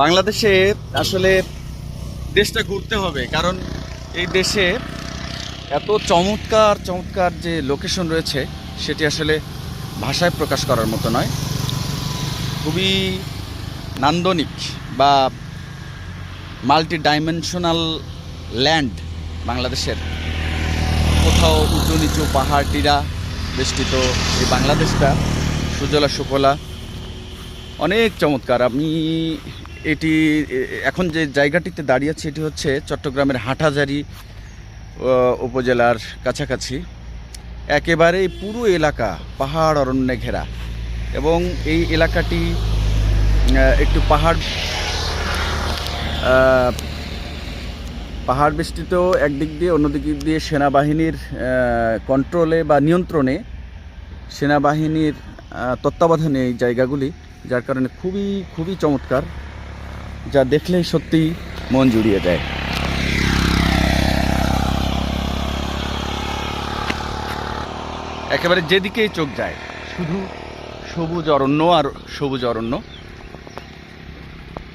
বাংলাদেশে আসলে দেশটা ঘুরতে হবে, কারণ এই দেশে এত চমৎকার চমৎকার যে লোকেশন রয়েছে সেটি আসলে ভাষায় প্রকাশ করার মতো নয়। খুবই নান্দনিক বা মাল্টি ডাইমেনশনাল ল্যান্ড বাংলাদেশের। কোথাও উঁচু নিচু পাহাড় টিলা বেষ্টিত এই বাংলাদেশটা সুজলা সুফলা, অনেক চমৎকার। আমি এটি এখন যে জায়গাটিতে দাঁড়িয়ে আছি এটি হচ্ছে চট্টগ্রামের হাটহাজারী উপজেলার কাছাকাছি। একেবারেই পুরো এলাকা পাহাড় অরণ্যে ঘেরা, এবং এই এলাকাটি একটু পাহাড় বেষ্টিত একদিক দিয়ে, অন্যদিক দিয়ে সেনাবাহিনীর কন্ট্রোলে বা নিয়ন্ত্রণে, সেনাবাহিনীর তত্ত্বাবধানে এই জায়গাগুলি, যার কারণে খুবই খুবই চমৎকার, যা দেখলেই সত্যিই মন জুড়িয়ে যায়। একেবারে যেদিকেই চোখ যায় শুধু সবুজ অরণ্য আর সবুজ অরণ্য।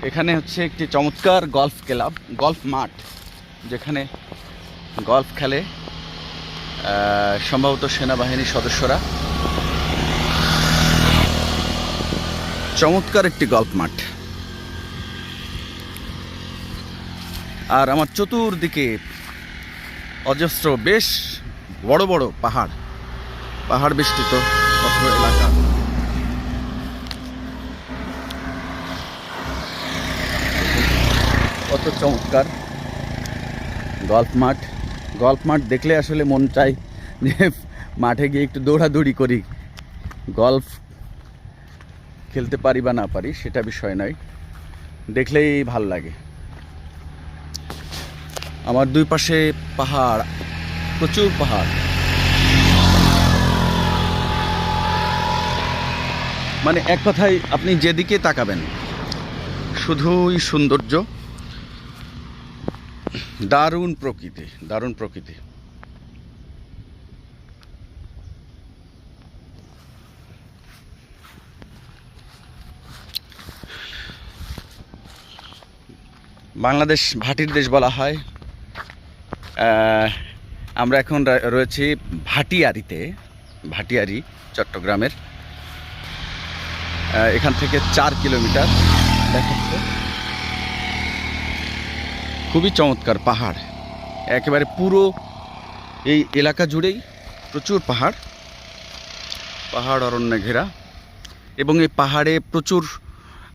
এখানে হচ্ছে একটি চমৎকার গলফ ক্লাব, গলফ মাঠ, যেখানে গলফ খেলে সম্ভবত সেনাবাহিনীর সদস্যরা। চমৎকার একটি গলফ মাঠ। আর আমার চতুর্দিকে অজস্র বেশ বড় বড় পাহাড় বেষ্টিত অত্র এলাকা। কত চমৎকার গল্ফ মাঠ দেখলে আসলে মন চাই যে মাঠে গিয়ে একটু দৌড়াদৌড়ি করি। গল্ফ খেলতে পারি বা না পারি সেটা বিষয় নয়, দেখলেই ভাল লাগে। আমার দুই পাশে পাহাড়, প্রচুর পাহাড়, মানে এক কথায় আপনি যেদিকে তাকাবেন শুধুই সৌন্দর্য, দারুণ প্রকৃতি, দারুণ প্রকৃতি। বাংলাদেশ ভাটির দেশ বলা হয়। আমরা এখন রয়েছি ভাটিয়ারি চট্টগ্রামের। এখান থেকে 4 কিলোমিটার দেখাচ্ছে। খুবই চমৎকার পাহাড়, একেবারে পুরো এই এলাকা জুড়েই প্রচুর পাহাড় অরণ্যে ঘেরা, এবং এই পাহাড়ে প্রচুর